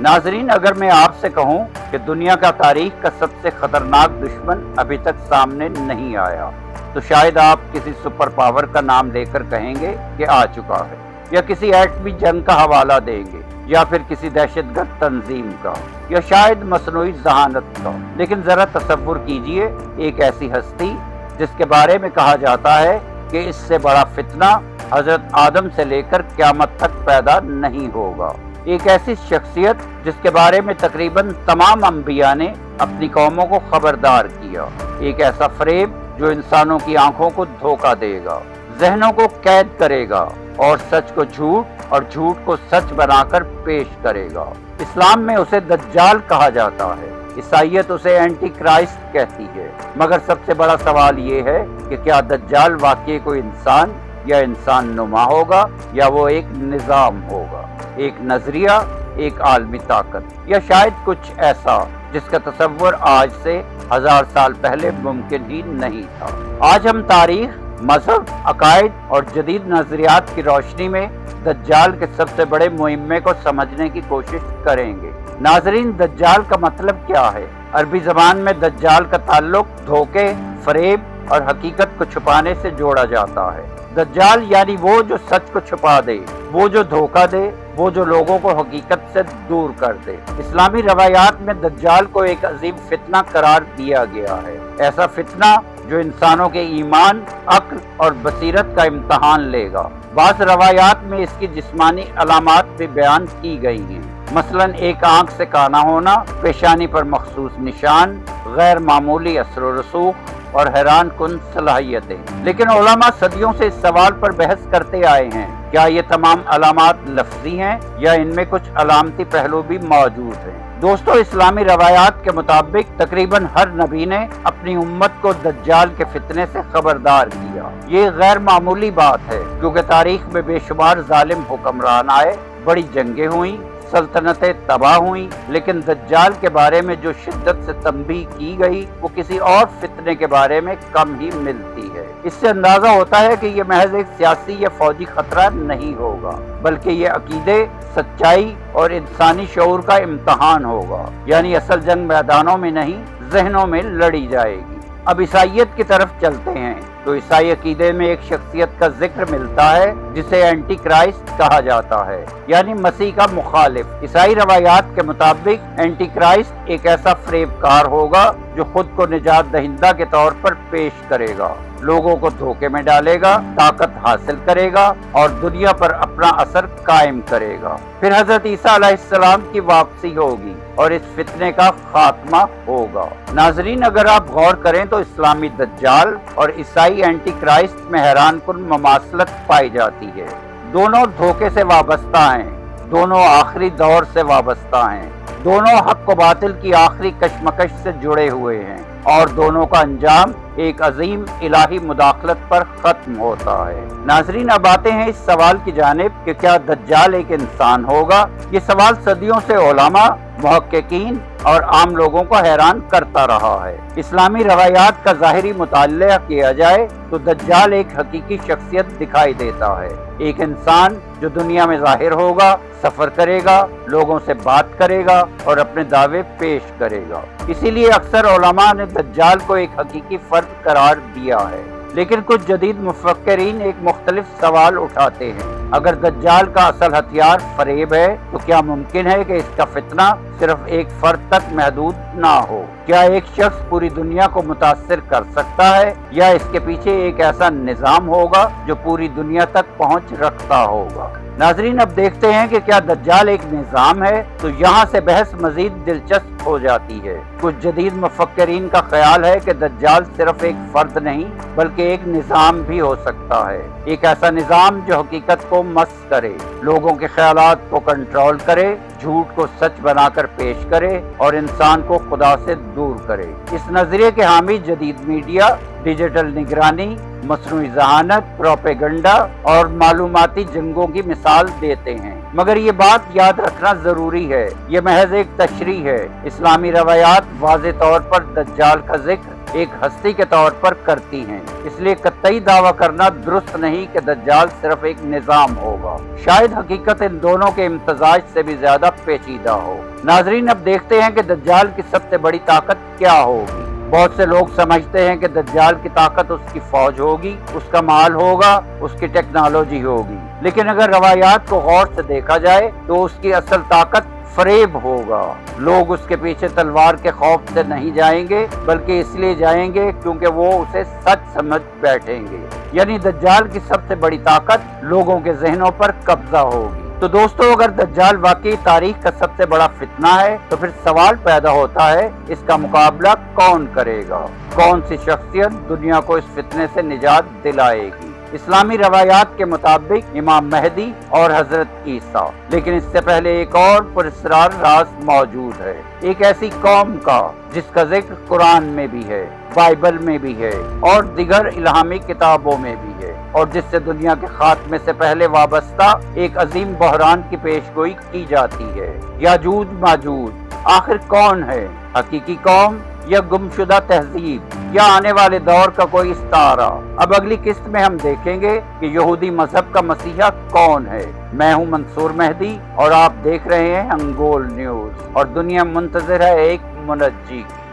नाजरीन, अगर मैं आपसे कहूं कि दुनिया का तारीख का सबसे खतरनाक दुश्मन अभी तक सामने नहीं आया, तो शायद आप किसी सुपर पावर का नाम लेकर कहेंगे कि आ चुका है, या किसी एटमी जंग का हवाला देंगे, या फिर किसी दहशतगर्द तंजीम का, या शायद मसनूई जहानत का। लेकिन जरा तसव्वुर कीजिए, एक ऐसी हस्ती जिसके बारे में कहा जाता है कि इससे बड़ा फितना हजरत आदम से लेकर क़यामत तक पैदा नहीं होगा। एक ऐसी शख्सियत जिसके बारे में तकरीबन तमाम अंबिया ने अपनी कौमों को खबरदार किया। एक ऐसा फ़रेब जो इंसानों की आंखों को धोखा देगा, जहनों को कैद करेगा और सच को झूठ और झूठ को सच बनाकर पेश करेगा। इस्लाम में उसे दज्जाल कहा जाता है, ईसाईयत उसे एंटी क्राइस्ट कहती है। मगर सबसे बड़ा सवाल ये है कि क्या दज्जाल वाकई कोई इंसान या इंसान नुमा होगा, या वो एक निज़ाम होगा, एक नजरिया, एक आलमी ताकत, या शायद कुछ ऐसा जिसका तसव्वुर आज से 1000 साल पहले मुमकिन ही नहीं था। आज हम तारीख, मजहब, अकायद और जदीद नजरियात की रोशनी में दज्जाल के सबसे बड़े मुहिम्मे को समझने की कोशिश करेंगे। नाजरीन, दज्जाल का मतलब क्या है? अरबी ज़बान में दज्जाल का ताल्लुक धोखे, फरेब और हकीकत को छुपाने से जोड़ा जाता है। दज्जाल यानी वो जो सच को छुपा दे, वो जो धोखा दे, वो जो लोगों को हकीकत से दूर कर दे। इस्लामी रवायात में दज्जाल को एक अजीम फितना करार दिया गया है। ऐसा फितना जो इंसानों के ईमान, अक्ल और बसीरत का इम्तहान लेगा। बाज़ रवायात में इसकी जिस्मानी अलामात भी बयान की गई हैं। मसलन एक आंख से काना होना, पेशानी पर मखसूस निशान, गैर मामूली असर व रसूख और हैरान कुन सलाहियतें। लेकिन उलमा सदियों से इस सवाल पर बहस करते आए हैं, क्या ये तमाम अलामात लफ्जी हैं या इनमें कुछ अलामती पहलू भी मौजूद हैं। दोस्तों, इस्लामी रवायात के मुताबिक तकरीबन हर नबी ने अपनी उम्मत को दज्जाल के फितने से खबरदार किया। ये गैर मामूली बात है, क्योंकि तारीख में बेशुमार जालिम हुक्मरान आए, बड़ी जंगें हुई, सल्तनतें तबाह हुई, लेकिन दज्जाल के बारे में जो शिद्दत से तंबीह की गई वो किसी और फितने के बारे में कम ही मिलती है। इससे अंदाजा होता है कि ये महज एक सियासी या फौजी खतरा नहीं होगा, बल्कि ये अकीदे, सच्चाई और इंसानी शऊर का इम्तहान होगा। यानी असल जंग मैदानों में नहीं, जहनों में लड़ी जाएगी। अब ईसाईयत की तरफ चलते हैं तो ईसाई अकीदे में एक शख्सियत का जिक्र मिलता है जिसे एंटी क्राइस्ट कहा जाता है, यानी मसीह का मुखालिफ। ईसाई रवायात के मुताबिक एंटी क्राइस्ट एक ऐसा फरेबकार होगा जो खुद को निजात दहिंदा के तौर पर पेश करेगा, लोगों को धोखे में डालेगा, ताकत हासिल करेगा और दुनिया पर अपना असर कायम करेगा। फिर हजरत ईसा अलैहिस्सलाम की वापसी होगी और इस फितने का खात्मा होगा। नाजरीन, अगर आप गौर करें तो इस्लामी दज्जाल और ईसाई एंटी क्राइस्ट में हैरान कुन ममासलत पाई जाती है। दोनों धोखे से वाबस्ता हैं, दोनों आखिरी दौर से वाबस्ता हैं, दोनों हक व बातिल की आखिरी कशमकश से जुड़े हुए हैं और दोनों का अंजाम एक अजीम इलाही मुदाखलत पर खत्म होता है। नाजरीन, अब आते हैं इस सवाल की जानिब कि क्या दज्जाल एक इंसान होगा। ये सवाल सदियों से उलमा, मुहक्किकीन और आम लोगों को हैरान करता रहा है। इस्लामी रवायात का ज़ाहिरी मुताल्ला किया जाए तो दज्जाल एक हकीकी शख्सियत दिखाई देता है, एक इंसान जो दुनिया में जाहिर होगा, सफर करेगा, लोगों से बात करेगा और अपने दावे पेश करेगा। इसीलिए अक्सर उलमा ने दज्जाल को एक हकीकी फर्द करार दिया है। लेकिन कुछ जदीद मुफक्किरीन एक मुख्तलिफ सवाल उठाते हैं। अगर दज्जाल का असल हथियार फरेब है तो क्या मुमकिन है कि इसका फितना सिर्फ एक फर्द तक महदूद ना हो? क्या एक शख्स पूरी दुनिया को मुतासिर कर सकता है, या इसके पीछे एक ऐसा निजाम होगा जो पूरी दुनिया तक पहुंच रखता होगा? नाजरीन, अब देखते हैं कि क्या दज्जाल एक निजाम है। तो यहाँ से बहस मजीद दिलचस्प हो जाती है। कुछ जदीद मुफक्किरीन का ख्याल है कि दज्जाल सिर्फ एक फर्द नहीं बल्कि एक निजाम भी हो सकता है। एक ऐसा निजाम जो हकीकत को मस्क करे, लोगों के ख्यालात को कंट्रोल करे, झूठ को सच बनाकर पेश करे और इंसान को खुदा से दूर करे। इस नजरिए के हामी जदीद मीडिया, डिजिटल निगरानी, मसनूई ज़हानत, प्रोपेगंडा और मालूमाती जंगों की मिसाल देते हैं। मगर ये बात याद रखना जरूरी है, ये महज एक तशरीह है। इस्लामी रवायात वाज़े तौर पर दज्जाल का जिक्र एक हस्ती के तौर पर करती हैं, इसलिए कतई दावा करना दुरुस्त नहीं कि दज्जाल सिर्फ एक निजाम होगा। शायद हकीकत इन दोनों के इम्तजाज से भी ज्यादा पेचीदा हो। नाजरीन, अब देखते हैं कि दज्जाल की सबसे बड़ी ताकत क्या होगी। बहुत से लोग समझते हैं कि दज्जाल की ताकत उसकी फौज होगी, उसका माल होगा, उसकी टेक्नोलॉजी होगी, लेकिन अगर रवायात को गौर से देखा जाए तो उसकी असल ताकत फरेब होगा। लोग उसके पीछे तलवार के खौफ से नहीं जाएंगे, बल्कि इसलिए जाएंगे क्योंकि वो उसे सच समझ बैठेंगे। यानी दज्जाल की सबसे बड़ी ताकत लोगों के जहनों पर कब्जा होगी। तो दोस्तों, अगर दज्जाल वाकई तारीख का सबसे बड़ा फितना है तो फिर सवाल पैदा होता है, इसका मुकाबला कौन करेगा? कौन सी शख्सियत दुनिया को इस फितने से निजात दिलाएगी? इस्लामी रवायात के मुताबिक इमाम मेहदी और हजरत ईसा, लेकिन इससे पहले एक और पुरस्कार राज मौजूद है, एक ऐसी कौम का जिसका जिक्र कुरान में भी है, बाइबल में भी है और दिगर इल्हामी किताबों में भी है, और जिससे दुनिया के खात्मे से पहले वाबस्ता एक अजीम बहरान की पेशगोई की जाती है। याजूज माजूज आखिर कौन है? हकीकी कौम या गुमशुदा तहजीब या आने वाले दौर का कोई इस्तारा? अब अगली किस्त में हम देखेंगे कि यहूदी मजहब का मसीहा कौन है। मैं हूं मंसूर मेहदी और आप देख रहे हैं अंगोल न्यूज, और दुनिया मुंतज़िर है एक मुनज्जी की।